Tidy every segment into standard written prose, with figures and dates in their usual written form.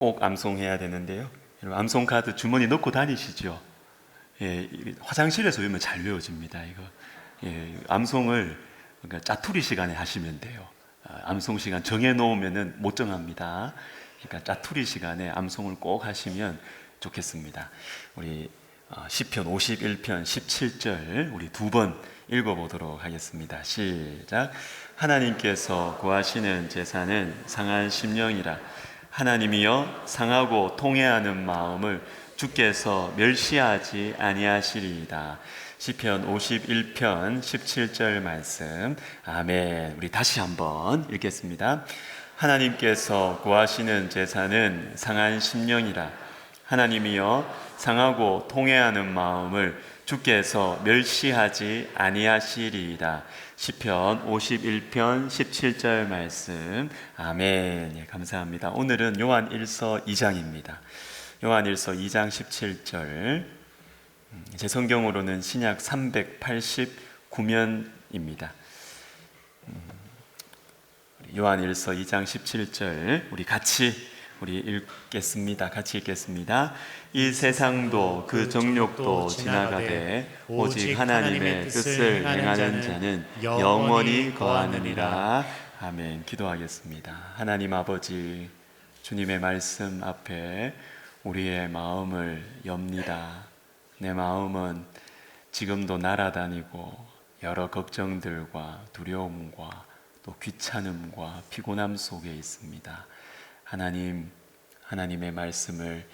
꼭 암송해야 되는데요. 여러분, 암송 카드 주머니 넣고 다니시죠? 예, 화장실에서 외우면 잘 외워집니다. 이거 암송을 그러니까 짜투리 시간에 하시면 돼요. 암송 시간 정해 놓으면은 못 정합니다. 그러니까 짜투리 시간에 암송을 꼭 하시면 좋겠습니다. 우리 시편 51편 17절 우리 두 번 읽어보도록 하겠습니다. 시작. 하나님께서 구하시는 제사는 상한 심령이라. 하나님이여 상하고 통회하는 마음을 주께서 멸시하지 아니하시리이다. 시편 51편 17절 말씀. 아멘. 우리 다시 한번 읽겠습니다. 하나님께서 구하시는 제사는 상한 심령이라. 하나님이여 상하고 통회하는 마음을 주께서 멸시하지 아니하시리이다. 시편 51편 17절 말씀. 아멘. 예, 감사합니다. 오늘은 요한일서 2장입니다. 요한일서 2장 17절. 제 성경으로는 신약 389면입니다. 요한일서 2장 17절 우리 같이 읽겠습니다. 같이 읽겠습니다. 이 세상도 그 정욕도 지나가되 오직 하나님의 뜻을 행하는 자는 영원히 거하느니라. 아멘. 기도하겠습니다. 하나님 아버지, 주님의 말씀 앞에 우리의 마음을 엽니다. 내 마음은 지금도 날아다니고 여러 걱정들과 두려움과 또 귀찮음과 피곤함 속에 있습니다. 하나님, 하나님의 말씀을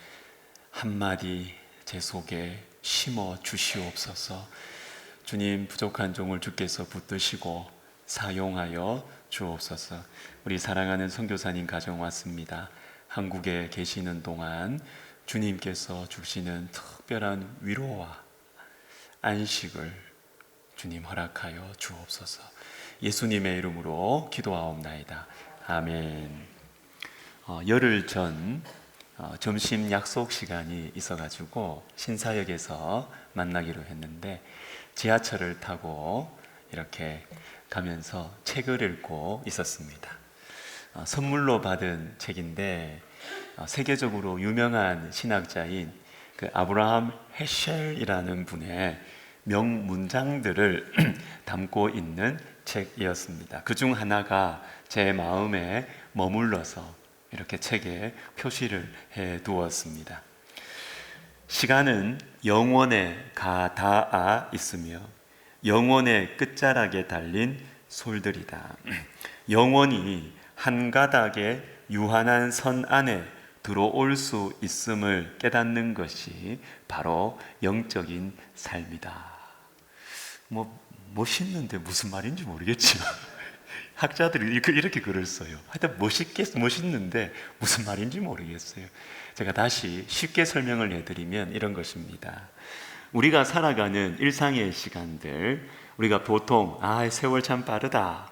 한마디 제 속에 심어 주시옵소서. 주님, 부족한 종을 주께서 붙드시고 사용하여 주옵소서. 우리 사랑하는 선교사님 가정 왔습니다. 한국에 계시는 동안 주님께서 주시는 특별한 위로와 안식을 주님 허락하여 주옵소서. 예수님의 이름으로 기도하옵나이다. 아멘. 열흘 전 점심 약속 시간이 있어가지고 신사역에서 만나기로 했는데 지하철을 타고 이렇게 가면서 책을 읽고 있었습니다. 선물로 받은 책인데 세계적으로 유명한 신학자인 그 아브라함 헤셸이라는 분의 명문장들을 담고 있는 책이었습니다. 그중 하나가 제 마음에 머물러서 이렇게 책에 표시를 해 두었습니다. 시간은 영원에 가닿아 있으며 영원의 끝자락에 달린 솔들이다. 영원히 한 가닥의 유한한 선 안에 들어올 수 있음을 깨닫는 것이 바로 영적인 삶이다. 멋있는데 무슨 말인지 모르겠지만 학자들이 이렇게 글을 써요. 하여튼 멋있는데 무슨 말인지 모르겠어요. 제가 다시 쉽게 설명을 해드리면 이런 것입니다. 우리가 살아가는 일상의 시간들, 우리가 보통 세월 참 빠르다,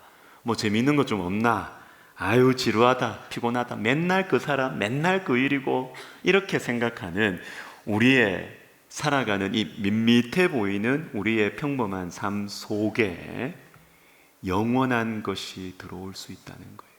재미있는 것 좀 없나, 아유 지루하다, 피곤하다, 맨날 그 사람, 맨날 그 일이고, 이렇게 생각하는 우리의 살아가는 이 밋밋해 보이는 우리의 평범한 삶 속에 영원한 것이 들어올 수 있다는 거예요.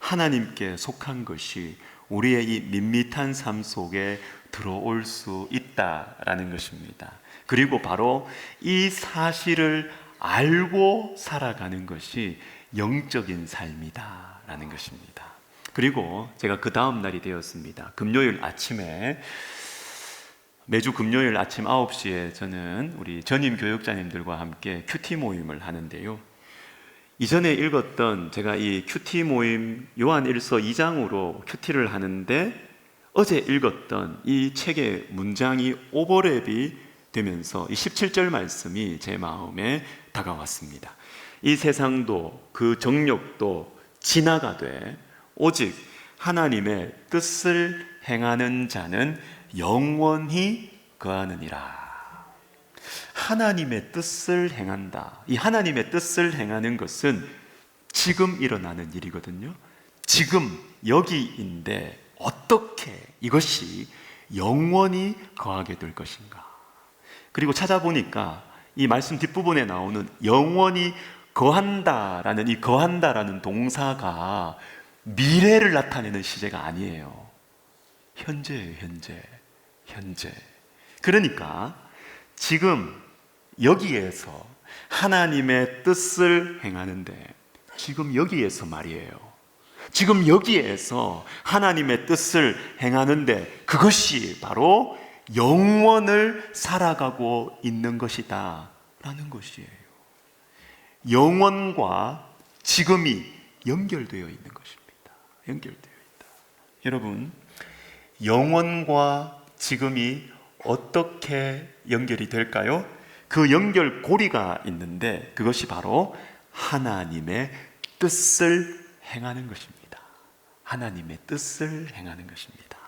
하나님께 속한 것이 우리의 이 밋밋한 삶 속에 들어올 수 있다라는 것입니다. 그리고 바로 이 사실을 알고 살아가는 것이 영적인 삶이다라는 것입니다. 그리고 제가 그 다음 날이 되었습니다. 금요일 아침에, 매주 금요일 아침 9시에 저는 우리 전임 교육자님들과 함께 큐티 모임을 하는데요. 이전에 읽었던 제가 이 큐티 모임 요한일서 2장으로 큐티를 하는데 어제 읽었던 이 책의 문장이 오버랩이 되면서 이 17절 말씀이 제 마음에 다가왔습니다. 이 세상도 그 정욕도 지나가되 오직 하나님의 뜻을 행하는 자는 영원히 거하느니라. 하나님의 뜻을 행한다. 이 하나님의 뜻을 행하는 것은 지금 일어나는 일이거든요. 지금 여기인데 어떻게 이것이 영원히 거하게 될 것인가. 그리고 찾아보니까 이 말씀 뒷부분에 나오는 영원히 거한다라는 이 거한다라는 동사가 미래를 나타내는 시제가 아니에요. 현재예요, 현재. 그러니까 지금 여기에서 하나님의 뜻을 행하는데, 지금 여기에서 말이에요. 지금 여기에서 하나님의 뜻을 행하는데, 그것이 바로 영원을 살아가고 있는 것이다 라는 것이에요. 영원과 지금이 연결되어 있는 것입니다. 연결되어 있다. 여러분, 영원과 지금이 어떻게 연결이 될까요? 그 연결고리가 있는데, 그것이 바로 하나님의 뜻을 행하는 것입니다. 하나님의 뜻을 행하는 것입니다.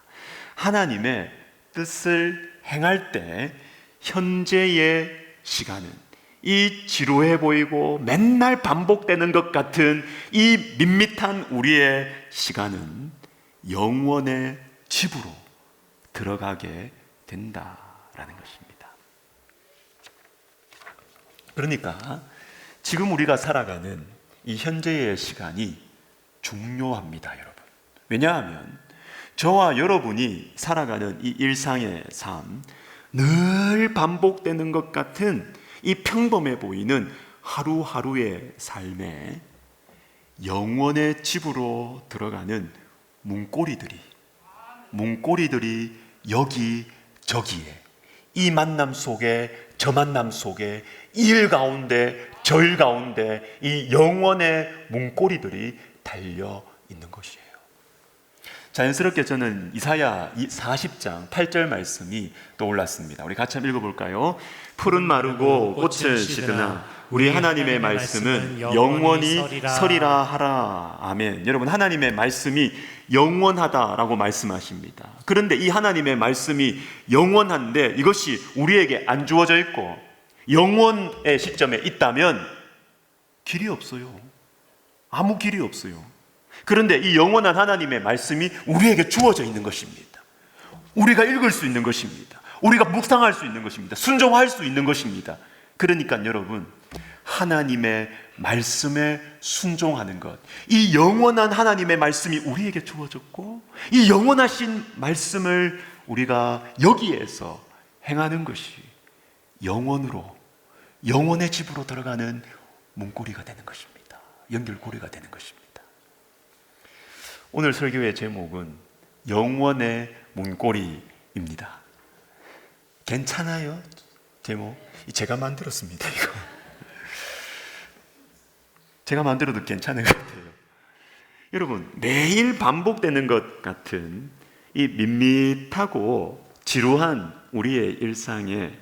하나님의 뜻을 행할 때 현재의 시간은, 이 지루해 보이고 맨날 반복되는 것 같은 이 밋밋한 우리의 시간은 영원의 집으로 들어가게 된다라는 것입니다. 그러니까 지금 우리가 살아가는 이 현재의 시간이 중요합니다, 여러분. 왜냐하면 저와 여러분이 살아가는 이 일상의 삶, 늘 반복되는 것 같은 이 평범해 보이는 하루하루의 삶에 영원의 집으로 들어가는 문고리들이 여기저기에, 이 만남 속에 저 만남 속에, 이 일 가운데 저 일 가운데 이 영원의 문고리들이 달려 있는 것이에요. 자연스럽게 저는 이사야 40장 8절 말씀이 떠올랐습니다. 우리 같이 한번 읽어볼까요? 풀은 마르고 꽃은 시드나 우리 하나님의 말씀은 영원히 서리라 하라. 아멘. 여러분, 하나님의 말씀이 영원하다라고 말씀하십니다. 그런데 이 하나님의 말씀이 영원한데 이것이 우리에게 안 주어져 있고 영원의 시점에 있다면 길이 없어요. 아무 길이 없어요. 그런데 이 영원한 하나님의 말씀이 우리에게 주어져 있는 것입니다. 우리가 읽을 수 있는 것입니다. 우리가 묵상할 수 있는 것입니다. 순종할 수 있는 것입니다. 그러니까 여러분, 하나님의 말씀에 순종하는 것, 이 영원한 하나님의 말씀이 우리에게 주어졌고 이 영원하신 말씀을 우리가 여기에서 행하는 것이 영원의 집으로 들어가는 문고리가 되는 것입니다. 연결고리가 되는 것입니다. 오늘 설교의 제목은 영원의 문고리입니다. 괜찮아요? 제목? 제가 만들었습니다, 이거. 제가 만들어도 괜찮은 것 같아요. 여러분, 매일 반복되는 것 같은 이 밋밋하고 지루한 우리의 일상에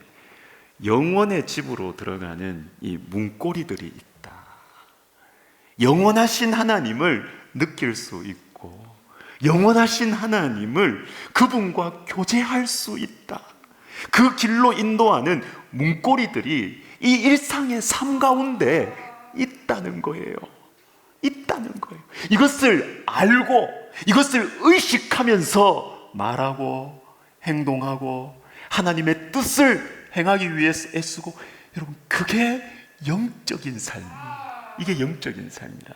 영원의 집으로 들어가는 이 문고리들이 있다. 영원하신 하나님을 느낄 수 있고 영원하신 하나님을 그분과 교제할 수 있다. 그 길로 인도하는 문고리들이 이 일상의 삶 가운데 있다는 거예요. 이것을 알고 이것을 의식하면서 말하고 행동하고 하나님의 뜻을 행하기 위해서 애쓰고, 여러분, 그게 영적인 삶. 이게 영적인 삶이다.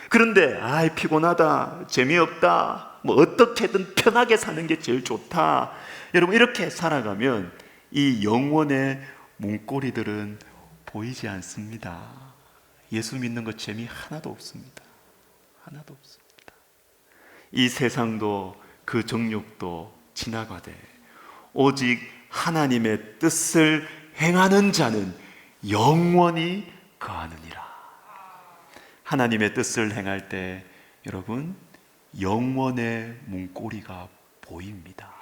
그런데 피곤하다, 재미없다, 뭐 어떻게든 편하게 사는 게 제일 좋다, 여러분, 이렇게 살아가면 이 영원의 문고리들은 보이지 않습니다. 예수 믿는 것 재미 하나도 없습니다. 이 세상도 그 정욕도 지나가되 오직 하나님의 뜻을 행하는 자는 영원히 거하느니라. 하나님의 뜻을 행할 때 여러분, 영원의 문고리가 보입니다.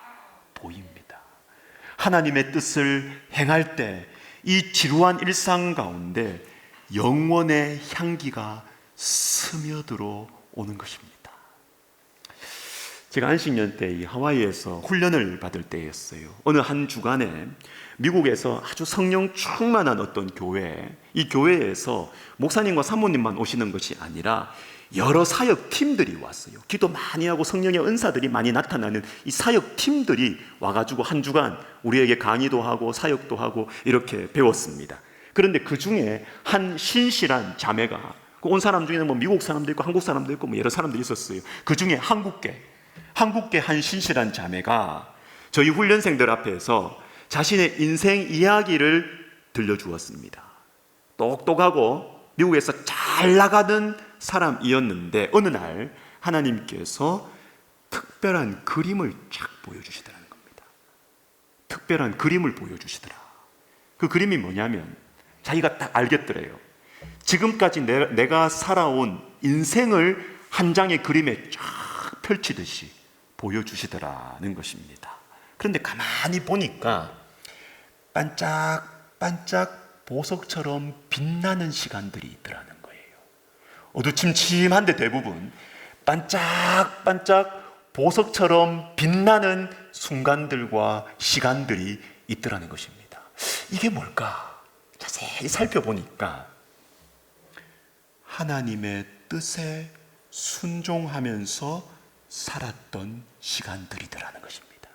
하나님의 뜻을 행할 때 이 지루한 일상 가운데 영원의 향기가 스며들어 오는 것입니다. 제가 안식년 때 이 하와이에서 훈련을 받을 때였어요. 어느 한 주간에 미국에서 아주 성령 충만한 어떤 교회, 이 교회에서 목사님과 사모님만 오시는 것이 아니라 여러 사역팀들이 왔어요. 기도 많이 하고 성령의 은사들이 많이 나타나는 이 사역팀들이 와가지고 한 주간 우리에게 강의도 하고 사역도 하고 이렇게 배웠습니다. 그런데 그 중에 한 신실한 자매가, 온 사람 중에는 뭐 미국 사람도 있고 한국 사람도 있고 뭐 여러 사람들이 있었어요. 그 중에 한국계 한국계 한 신실한 자매가 저희 훈련생들 앞에서 자신의 인생 이야기를 들려주었습니다. 똑똑하고 미국에서 잘 나가는 사람이었는데 어느 날 하나님께서 특별한 그림을 쫙 보여주시더라는 겁니다. 특별한 그림을 보여주시더라. 그 그림이 뭐냐면 자기가 딱 알겠더래요. 지금까지 내가 살아온 인생을 한 장의 그림에 쫙 펼치듯이 보여주시더라는 것입니다. 그런데 가만히 보니까 반짝반짝 보석처럼 빛나는 시간들이 있더라는 거예요. 어두침침한데 대부분 반짝반짝 보석처럼 빛나는 순간들과 시간들이 있더라는 것입니다. 이게 뭘까? 자세히 살펴보니까 하나님의 뜻에 순종하면서 살았던 시간들이더라는 것입니다.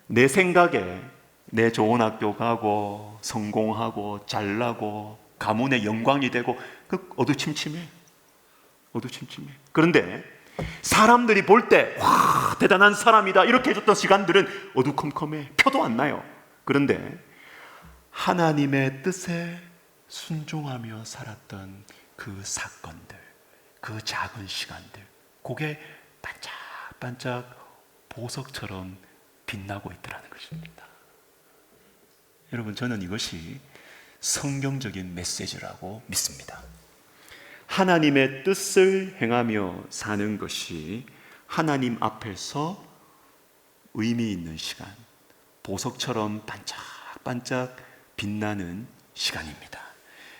내 생각에 내 좋은 학교 가고 성공하고 잘나고 가문의 영광이 되고 그 어두침침해. 그런데 사람들이 볼 때 와 대단한 사람이다 이렇게 해줬던 시간들은 어두컴컴해. 표도 안 나요. 그런데 하나님의 뜻에 순종하며 살았던 그 사건들, 그 작은 시간들, 그게 반짝반짝 보석처럼 빛나고 있더라는 것입니다. 여러분, 저는 이것이 성경적인 메시지라고 믿습니다. 하나님의 뜻을 행하며 사는 것이 하나님 앞에서 의미 있는 시간, 보석처럼 반짝반짝 빛나는 시간입니다.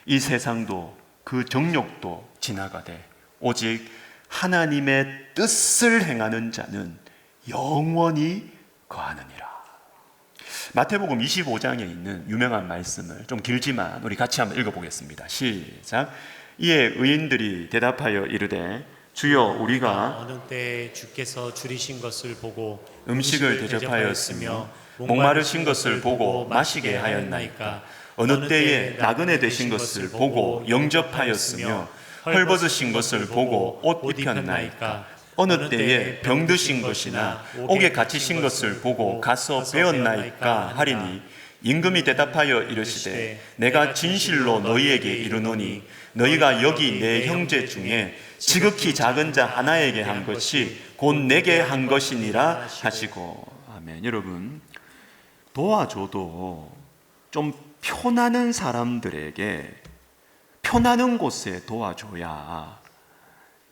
이 세상도 그 정욕도 지나가되 오직 하나님의 뜻을 행하는 자는 영원히 거하느니라. 마태복음 25장에 있는 유명한 말씀을 좀 길지만 우리 같이 한번 읽어보겠습니다. 시작. 이에 의인들이 대답하여 이르되 주여 우리가 어느 때에 주께서 줄이신 것을 보고 음식을 대접하였으며 목마르신 것을 보고 마시게 하였나이까? 어느 때에 나그네 되신 것을 보고 영접하였으며 헐벗으신 것을 보고 옷 입혔나이까? 어느 때에 병드신 것이나 옥에 갇히신 것을 보고 가서 배웠나이까 하리니 임금이 대답하여 이르시되 내가 진실로 너희에게 이르노니 너희가 여기 내 형제 중에 지극히 작은 자 하나에게 한 것이 곧 내게 한 것이니라 하시고. 아멘. 여러분, 도와줘도 좀 표나는 사람들에게 표나는 곳에 도와줘야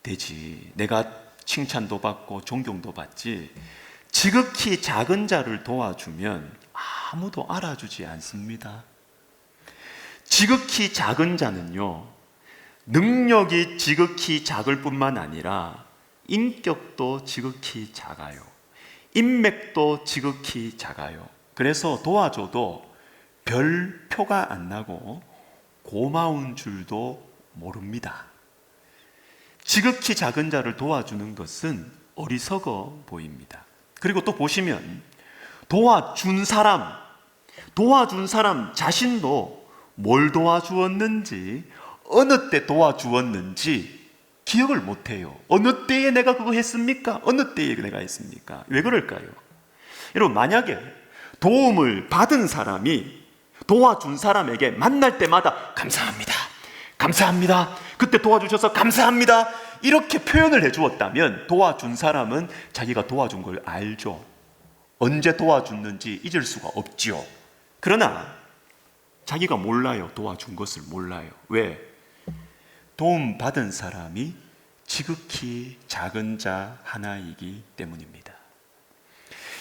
되지. 내가 칭찬도 받고 존경도 받지. 지극히 작은 자를 도와주면 아무도 알아주지 않습니다. 지극히 작은 자는요, 능력이 지극히 작을 뿐만 아니라 인격도 지극히 작아요. 인맥도 지극히 작아요. 그래서 도와줘도 별 표가 안 나고 고마운 줄도 모릅니다. 지극히 작은 자를 도와주는 것은 어리석어 보입니다. 그리고 또 보시면 도와준 사람 자신도 뭘 도와주었는지, 어느 때 도와주었는지 기억을 못해요. 어느 때에 내가 그거 했습니까? 어느 때에 내가 했습니까? 왜 그럴까요? 여러분, 만약에 도움을 받은 사람이 도와준 사람에게 만날 때마다 감사합니다, 그때 도와주셔서 감사합니다, 이렇게 표현을 해주었다면 도와준 사람은 자기가 도와준 걸 알죠. 언제 도와줬는지 잊을 수가 없지요. 그러나 자기가 몰라요. 도와준 것을 몰라요. 왜? 도움받은 사람이 지극히 작은 자 하나이기 때문입니다.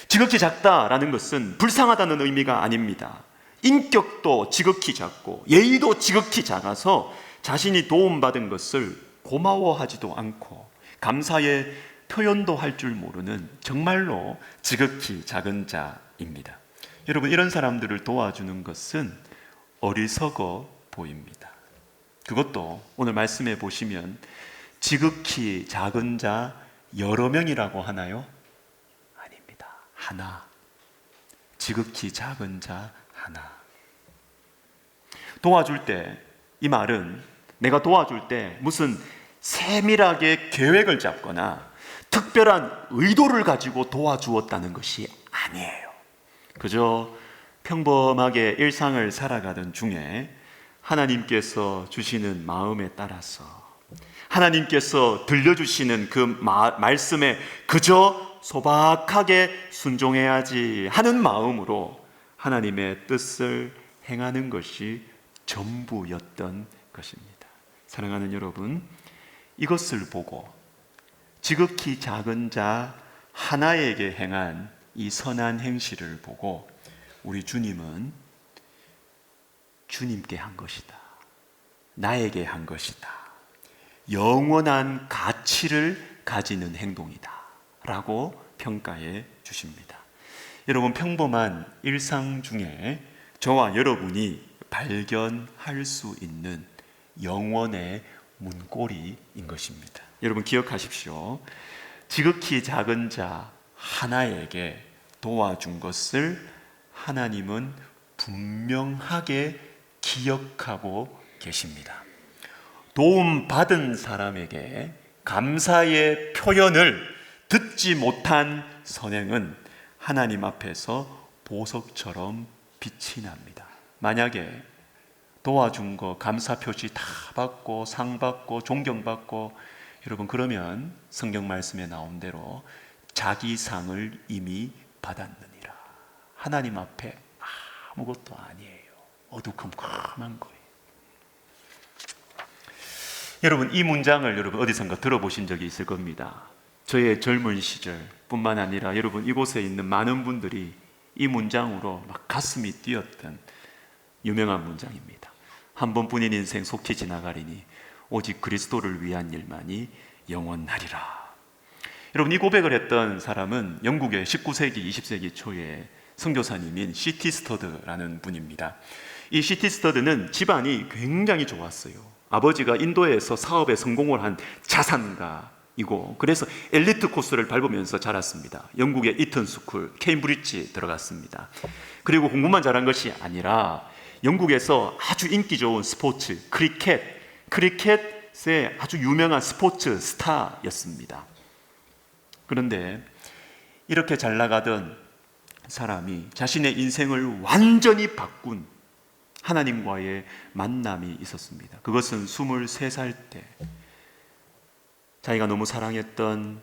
지극히 작다라는 것은 불쌍하다는 의미가 아닙니다. 인격도 지극히 작고 예의도 지극히 작아서 자신이 도움받은 것을 고마워하지도 않고 감사의 표현도 할 줄 모르는 정말로 지극히 작은 자입니다. 여러분, 이런 사람들을 도와주는 것은 어리석어 보입니다. 그것도 오늘 말씀해 보시면 지극히 작은 자 여러 명이라고 하나요? 아닙니다. 하나. 지극히 작은 자 하나. 도와줄 때, 이 말은 내가 도와줄 때 무슨 세밀하게 계획을 잡거나 특별한 의도를 가지고 도와주었다는 것이 아니에요. 그저 평범하게 일상을 살아가던 중에 하나님께서 주시는 마음에 따라서, 하나님께서 들려주시는 그 말씀에 그저 소박하게 순종해야지 하는 마음으로 하나님의 뜻을 행하는 것이 전부였던 것입니다. 사랑하는 여러분, 이것을 보고 지극히 작은 자 하나에게 행한 이 선한 행실을 보고 우리 주님은 주님께 한 것이다, 나에게 한 것이다, 영원한 가치를 가지는 행동이다 라고 평가해 주십니다. 여러분, 평범한 일상 중에 저와 여러분이 발견할 수 있는 영원의 문고리인 것입니다. 여러분 기억하십시오. 지극히 작은 자 하나에게 도와준 것을 하나님은 분명하게 기억하고 계십니다. 도움받은 사람에게 감사의 표현을 듣지 못한 선행은 하나님 앞에서 보석처럼 빛이 납니다. 만약에 도와준 거 감사 표시 다 받고 상 받고 존경받고, 여러분 그러면 성경 말씀에 나온 대로 자기 상을 이미 받았느니라. 하나님 앞에 아무것도 아니에요. 어두컴컴한 거예요. 여러분, 이 문장을 여러분 어디선가 들어보신 적이 있을 겁니다. 저의 젊은 시절 뿐만 아니라 여러분 이곳에 있는 많은 분들이 이 문장으로 막 가슴이 뛰었던 유명한 문장입니다. 한 번뿐인 인생 속히 지나가리니 오직 그리스도를 위한 일만이 영원하리라. 여러분, 이 고백을 했던 사람은 영국의 19세기, 20세기 초에 선교사님인 C.T. 스터드라는 분입니다. 이 C.T. 스터드는 집안이 굉장히 좋았어요. 아버지가 인도에서 사업에 성공을 한 자산가이고, 그래서 엘리트 코스를 밟으면서 자랐습니다. 영국의 이튼 스쿨, 케임브리지 들어갔습니다. 그리고 공부만 잘한 것이 아니라 영국에서 아주 인기 좋은 스포츠, 크리켓의 아주 유명한 스포츠 스타였습니다. 그런데 이렇게 잘 나가던 사람이 자신의 인생을 완전히 바꾼 하나님과의 만남이 있었습니다. 그것은 23살 때 자기가 너무 사랑했던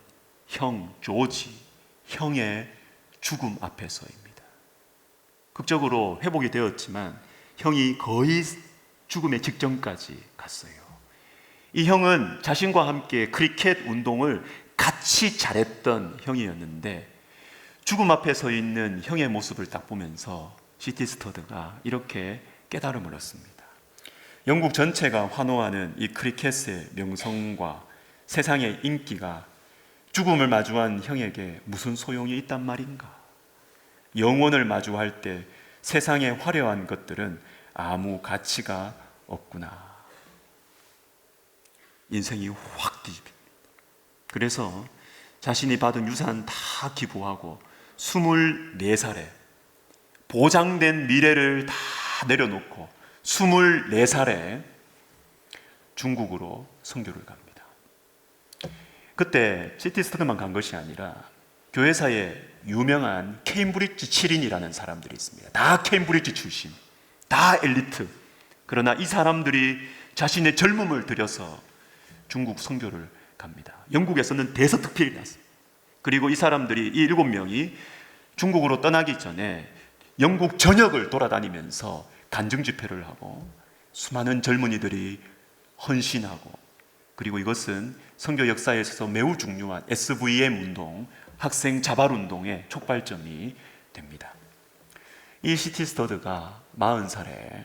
형 조지, 형의 죽음 앞에서입니다. 극적으로 회복이 되었지만 형이 거의 죽음의 직전까지 갔어요. 이 형은 자신과 함께 크리켓 운동을 같이 잘했던 형이었는데, 죽음 앞에 서 있는 형의 모습을 딱 보면서 C.T. 스터드가 이렇게 깨달음을 얻습니다. 영국 전체가 환호하는 이 크리켓의 명성과 세상의 인기가 죽음을 마주한 형에게 무슨 소용이 있단 말인가? 영혼을 마주할 때 세상의 화려한 것들은 아무 가치가 없구나. 인생이 확 뒤집힙니다. 그래서 자신이 받은 유산 다 기부하고 24살에 보장된 미래를 다 내려놓고 24살에 중국으로 선교를 갑니다. 그때 C.T. 스터드만 간 것이 아니라 교회사에 유명한 케임브리지 7인이라는 사람들이 있습니다. 다 케임브리지 출신, 다 엘리트. 그러나 이 사람들이 자신의 젊음을 들여서 중국 선교를 갑니다. 영국에서는 대서특필이 났습니다. 그리고 이 사람들이, 이 7명이 중국으로 떠나기 전에 영국 전역을 돌아다니면서 간증 집회를 하고 수많은 젊은이들이 헌신하고, 그리고 이것은 선교 역사에 있어서 매우 중요한 SVM 운동, 학생 자발 운동의 촉발점이 됩니다. 이 C.T. 스터드가 40살에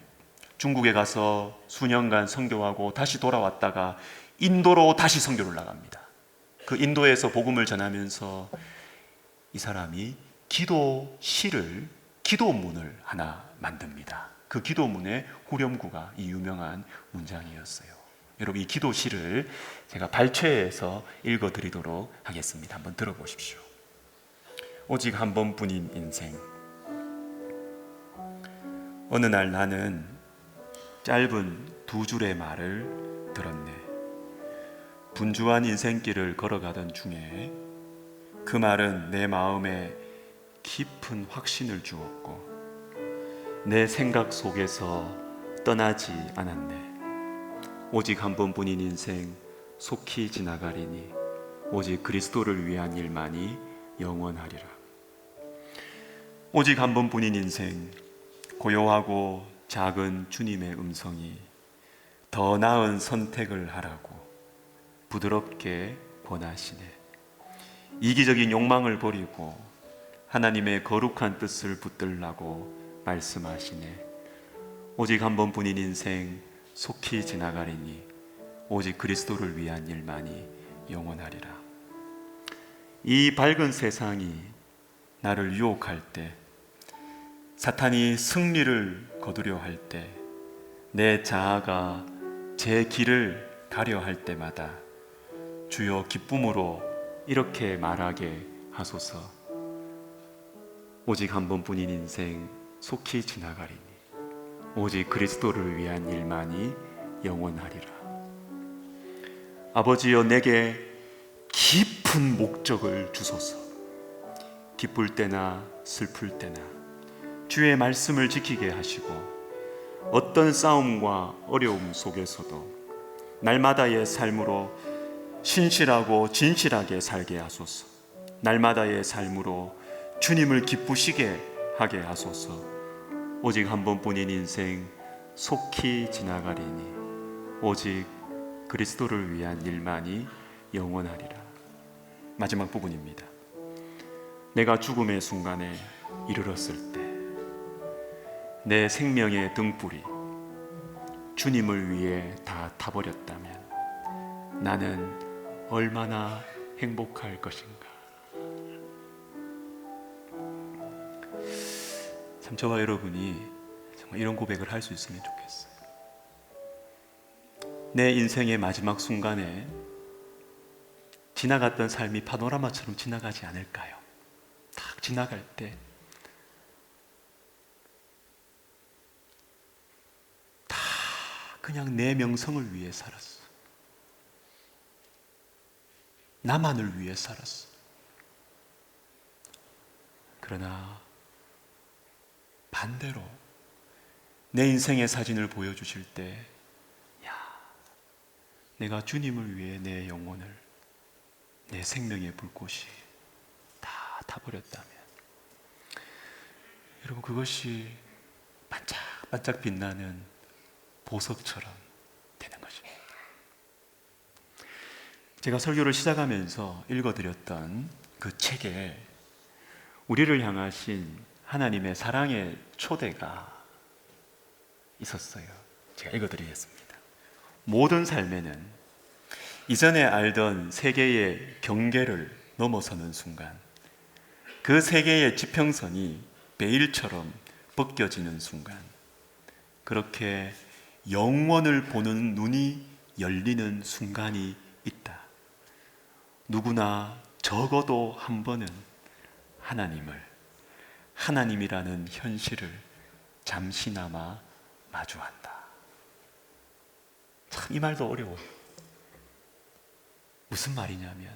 중국에 가서 수년간 선교하고 다시 돌아왔다가 인도로 다시 선교를 나갑니다. 그 인도에서 복음을 전하면서 이 사람이 기도문을 하나 만듭니다. 그 기도문의 후렴구가 이 유명한 문장이었어요. 여러분, 이 기도시를 제가 발췌해서 읽어드리도록 하겠습니다. 한번 들어보십시오. 오직 한 번뿐인 인생. 어느 날 나는 짧은 2줄의 말을 들었네. 분주한 인생길을 걸어가던 중에 그 말은 내 마음에 깊은 확신을 주었고 내 생각 속에서 떠나지 않았네. 오직 한 번뿐인 인생 속히 지나가리니 오직 그리스도를 위한 일만이 영원하리라. 오직 한 번뿐인 인생, 고요하고 작은 주님의 음성이 더 나은 선택을 하라고 부드럽게 권하시네. 이기적인 욕망을 버리고 하나님의 거룩한 뜻을 붙들라고 말씀하시네. 오직 한 번뿐인 인생 속히 지나가리니 오직 그리스도를 위한 일만이 영원하리라. 이 밝은 세상이 나를 유혹할 때, 사탄이 승리를 거두려 할 때, 내 자아가 제 길을 가려 할 때마다 주여 기쁨으로 이렇게 말하게 하소서. 오직 한 번뿐인 인생 속히 지나가리니 오직 그리스도를 위한 일만이 영원하리라. 아버지여, 내게 깊은 목적을 주소서. 기쁠 때나 슬플 때나 주의 말씀을 지키게 하시고 어떤 싸움과 어려움 속에서도 날마다의 삶으로 신실하고 진실하게 살게 하소서. 날마다의 삶으로 주님을 기쁘시게 하게 하소서. 오직 한 번뿐인 인생 속히 지나가리니 오직 그리스도를 위한 일만이 영원하리라. 마지막 부분입니다. 내가 죽음의 순간에 이르렀을 때 내 생명의 등불이 주님을 위해 다 타버렸다면 나는 얼마나 행복할 것인가. 참 저와 여러분이 정말 이런 고백을 할 수 있으면 좋겠어요. 내 인생의 마지막 순간에 지나갔던 삶이 파노라마처럼 지나가지 않을까요? 딱 지나갈 때 다 그냥 내 명성을 위해 살았어. 나만을 위해 살았어. 그러나 반대로 내 인생의 사진을 보여주실 때, 야, 내가 주님을 위해 내 영혼을, 내 생명의 불꽃이 다 타버렸다면, 여러분, 그것이 반짝반짝 빛나는 보석처럼 되는 것입니다. 제가 설교를 시작하면서 읽어드렸던 그 책에 우리를 향하신 하나님의 사랑의 초대가 있었어요. 제가 읽어드리겠습니다. 모든 삶에는 이전에 알던 세계의 경계를 넘어서는 순간, 그 세계의 지평선이 베일처럼 벗겨지는 순간, 그렇게 영원을 보는 눈이 열리는 순간이 있다. 누구나 적어도 한 번은 하나님이라는 현실을 잠시나마 마주한다. 참, 이 말도 어려워요. 무슨 말이냐면,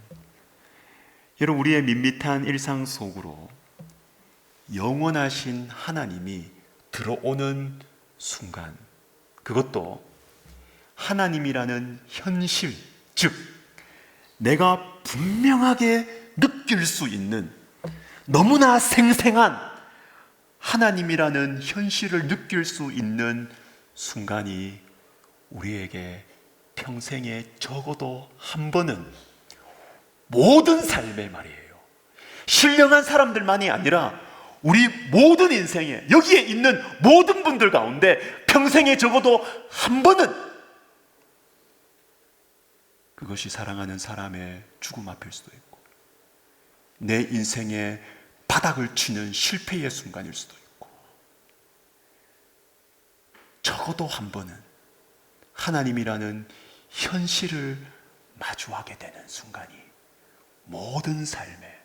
여러분, 우리의 밋밋한 일상 속으로 영원하신 하나님이 들어오는 순간, 그것도 하나님이라는 현실, 즉 내가 분명하게 느낄 수 있는 너무나 생생한 하나님이라는 현실을 느낄 수 있는 순간이 우리에게 평생에 적어도 한 번은, 모든 삶에 말이에요, 신령한 사람들만이 아니라 우리 모든 인생에, 여기에 있는 모든 분들 가운데 평생에 적어도 한 번은 그것이 사랑하는 사람의 죽음 앞일 수도 있고, 내 인생의 바닥을 치는 실패의 순간일 수도 있고, 적어도 한 번은 하나님이라는 현실을 마주하게 되는 순간이 모든 삶에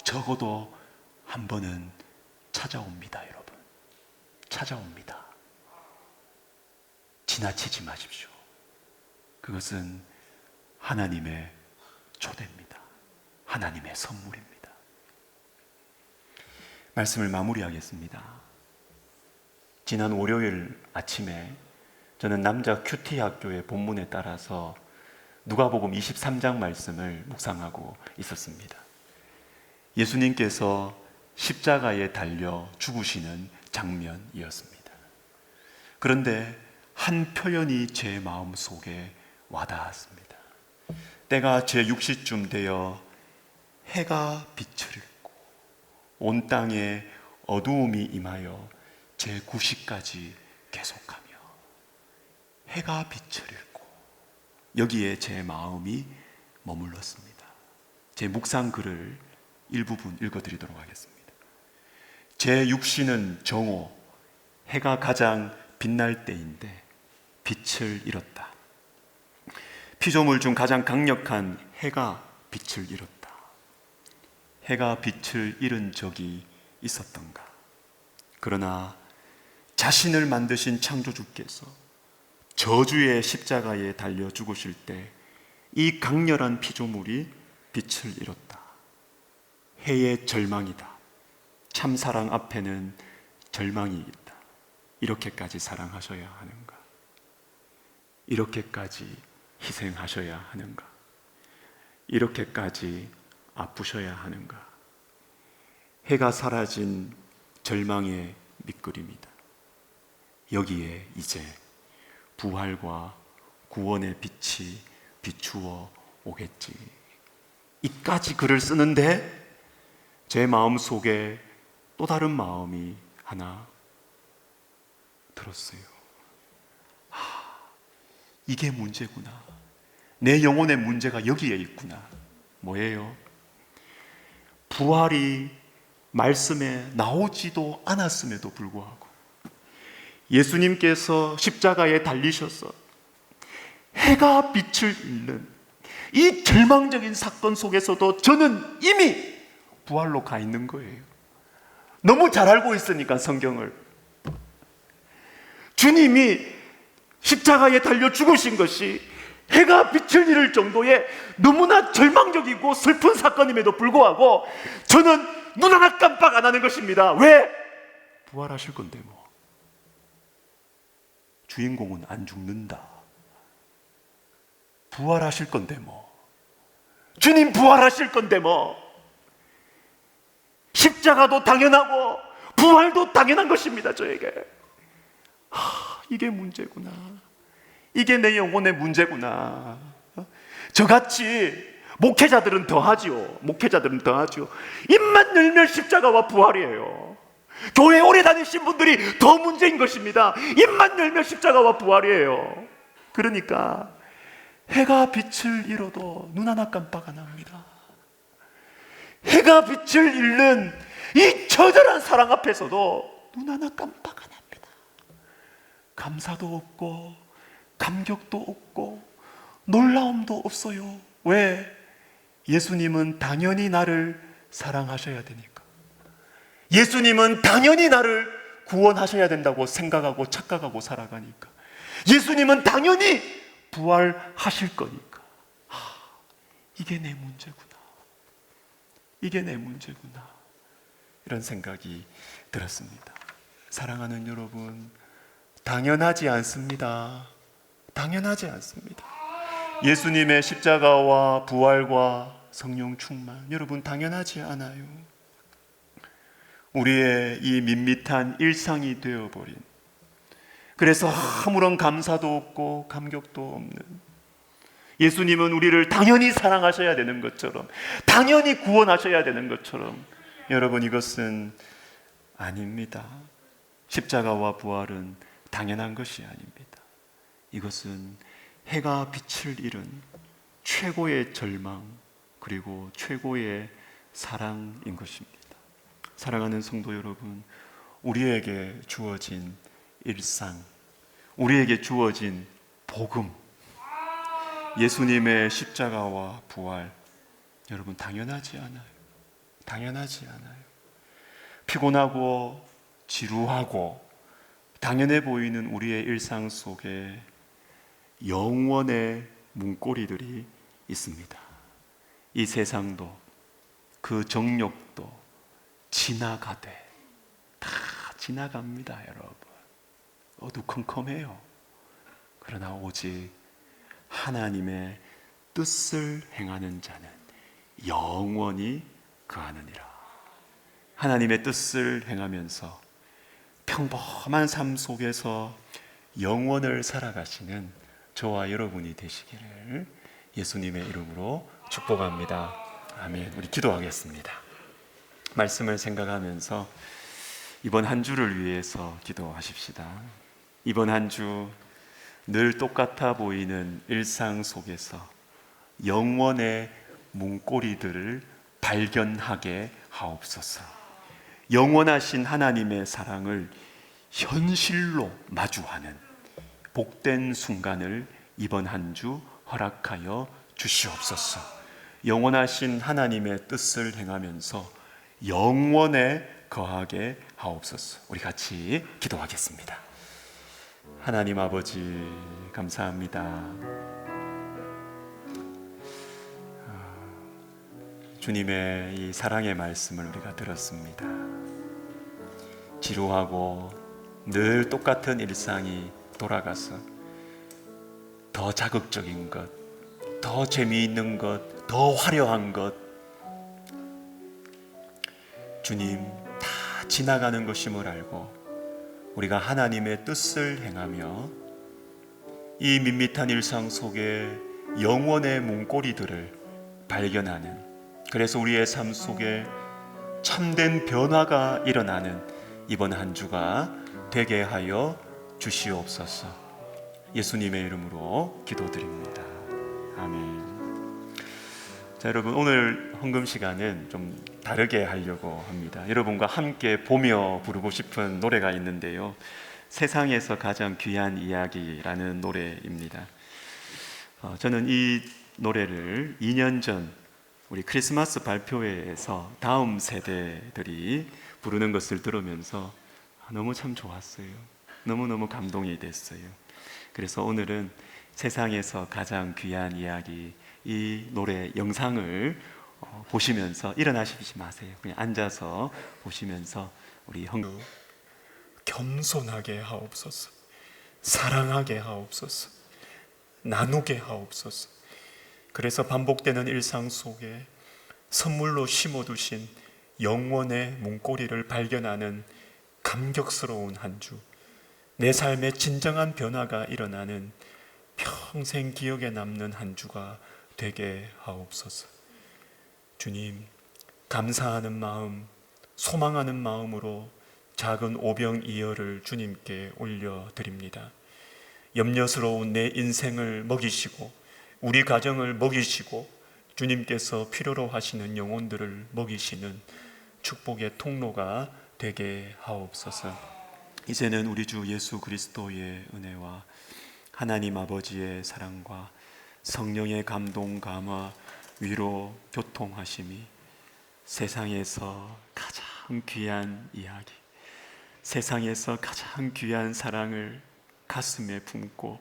적어도 한 번은 찾아옵니다. 여러분, 찾아옵니다. 지나치지 마십시오. 그것은 하나님의 초대입니다. 하나님의 선물입니다. 말씀을 마무리하겠습니다. 지난 월요일 아침에 저는 남자 큐티 학교의 본문에 따라서 누가복음 23장 말씀을 묵상하고 있었습니다. 예수님께서 십자가에 달려 죽으시는 장면이었습니다. 그런데 한 표현이 제 마음 속에 와닿았습니다. 때가 제 6시쯤 되어 해가 빛을 잃고 온 땅에 어두움이 임하여 제 9시까지 계속하며 해가 빛을 잃고, 여기에 제 마음이 머물렀습니다. 제 묵상 글을 일부분 읽어드리도록 하겠습니다. 제 6시는 정오, 해가 가장 빛날 때인데 빛을 잃었다. 피조물 중 가장 강력한 해가 빛을 잃었다. 해가 빛을 잃은 적이 있었던가? 그러나 자신을 만드신 창조주께서 저주의 십자가에 달려 죽으실 때 이 강렬한 피조물이 빛을 잃었다. 해의 절망이다. 참사랑 앞에는 절망이 있다. 이렇게까지 사랑하셔야 하는가? 이렇게까지 희생하셔야 하는가? 이렇게까지 아프셔야 하는가? 해가 사라진 절망의 밑그림이다. 여기에 이제 부활과 구원의 빛이 비추어 오겠지. 이까지 글을 쓰는데 제 마음 속에 또 다른 마음이 하나 들었어요. 이게 문제구나. 내 영혼의 문제가 여기에 있구나. 뭐예요? 부활이 말씀에 나오지도 않았음에도 불구하고 예수님께서 십자가에 달리셔서 해가 빛을 잃는 이 절망적인 사건 속에서도 저는 이미 부활로 가 있는 거예요. 너무 잘 알고 있으니까 성경을. 주님이 십자가에 달려 죽으신 것이 해가 빛을 잃을 정도의 너무나 절망적이고 슬픈 사건임에도 불구하고 저는 눈 하나 깜빡 안 하는 것입니다. 왜? 부활하실 건데 뭐. 주인공은 안 죽는다. 부활하실 건데 뭐. 주님 부활하실 건데 뭐. 십자가도 당연하고 부활도 당연한 것입니다. 저에게. 이게 문제구나. 이게 내 영혼의 문제구나. 저같이 목회자들은 더하지요. 목회자들은 더하죠. 입만 열면 십자가와 부활이에요. 교회 오래 다니신 분들이 더 문제인 것입니다. 입만 열면 십자가와 부활이에요. 그러니까 해가 빛을 잃어도 눈 하나 깜빡 안 합니다. 해가 빛을 잃는 이 처절한 사랑 앞에서도 눈 하나 깜빡 안 합니다. 감사도 없고 감격도 없고 놀라움도 없어요. 왜? 예수님은 당연히 나를 사랑하셔야 되니까. 예수님은 당연히 나를 구원하셔야 된다고 생각하고 착각하고 살아가니까. 예수님은 당연히 부활하실 거니까. 이게 내 문제구나. 이게 내 문제구나. 이런 생각이 들었습니다. 사랑하는 여러분, 당연하지 않습니다. 당연하지 않습니다. 예수님의 십자가와 부활과 성령 충만, 여러분 당연하지 않아요. 우리의 이 밋밋한 일상이 되어버린, 그래서 아무런 감사도 없고 감격도 없는, 예수님은 우리를 당연히 사랑하셔야 되는 것처럼, 당연히 구원하셔야 되는 것처럼, 여러분 이것은 아닙니다. 십자가와 부활은 당연한 것이 아닙니다. 이것은 해가 빛을 잃은 최고의 절망, 그리고 최고의 사랑인 것입니다. 사랑하는 성도 여러분, 우리에게 주어진 일상, 우리에게 주어진 복음, 예수님의 십자가와 부활, 여러분 당연하지 않아요. 당연하지 않아요. 피곤하고 지루하고 당연해 보이는 우리의 일상 속에 영원의 문고리들이 있습니다. 이 세상도 그 정욕도 지나가되 다 지나갑니다, 여러분. 어두컴컴해요. 그러나 오직 하나님의 뜻을 행하는 자는 영원히 거하느니라. 하나님의 뜻을 행하면서 평범한 삶 속에서 영원을 살아가시는 저와 여러분이 되시기를 예수님의 이름으로 축복합니다. 아멘. 우리 기도하겠습니다. 말씀을 생각하면서 이번 한 주를 위해서 기도하십시다. 이번 한 주 늘 똑같아 보이는 일상 속에서 영원의 문고리들을 발견하게 하옵소서. 영원하신 하나님의 사랑을 현실로 마주하는 복된 순간을 이번 한 주 허락하여 주시옵소서. 영원하신 하나님의 뜻을 행하면서 영원에 거하게 하옵소서. 우리 같이 기도하겠습니다. 하나님 아버지, 감사합니다. 주님의 이 사랑의 말씀을 우리가 들었습니다. 지루하고 늘 똑같은 일상이 돌아가서 더 자극적인 것, 더 재미있는 것, 더 화려한 것, 주님, 다 지나가는 것임을 알고 우리가 하나님의 뜻을 행하며 이 밋밋한 일상 속에 영원의 문고리들을 발견하는, 그래서 우리의 삶 속에 참된 변화가 일어나는 이번 한 주가 되게 하여 주시옵소서. 예수님의 이름으로 기도드립니다. 아멘. 자, 여러분, 오늘 헌금 시간은 좀 다르게 하려고 합니다. 여러분과 함께 보며 부르고 싶은 노래가 있는데요. 세상에서 가장 귀한 이야기라는 노래입니다. 저는 이 노래를 2년 전 우리 크리스마스 발표회에서 다음 세대들이 부르는 것을 들으면서 너무 참 좋았어요. 너무너무 감동이 됐어요. 그래서 오늘은 세상에서 가장 귀한 이야기, 이 노래 영상을 보시면서 일어나시지 마세요. 그냥 앉아서 보시면서 우리 겸손하게 하옵소서, 사랑하게 하옵소서, 나누게 하옵소서. 그래서 반복되는 일상 속에 선물로 심어두신 영원의 문고리를 발견하는 감격스러운 한 주, 내 삶에 진정한 변화가 일어나는 평생 기억에 남는 한 주가 되게 하옵소서. 주님, 감사하는 마음, 소망하는 마음으로 작은 오병이어를 주님께 올려드립니다. 염려스러운 내 인생을 먹이시고 우리 가정을 먹이시고 주님께서 필요로 하시는 영혼들을 먹이시는 축복의 통로가 되게 하옵소서. 이제는 우리 주 예수 그리스도의 은혜와 하나님 아버지의 사랑과 성령의 감동, 감화, 위로, 교통하심이 세상에서 가장 귀한 이야기, 세상에서 가장 귀한 사랑을 가슴에 품고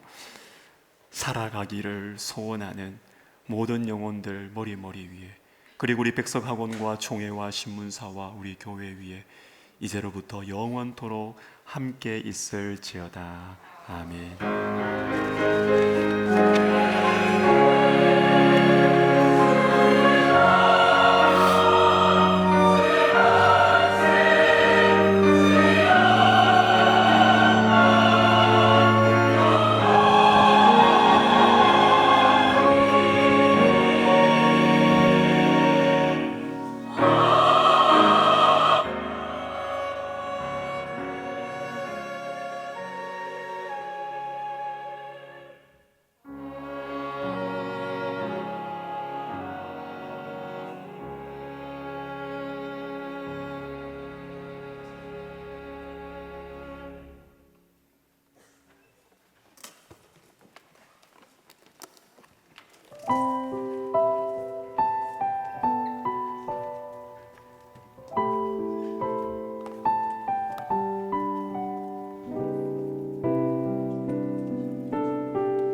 살아가기를 소원하는 모든 영혼들 머리 위에, 그리고 우리 백석학원과 총회와 신문사와 우리 교회 위에 이제로부터 영원토록 함께 있을지어다. 아멘.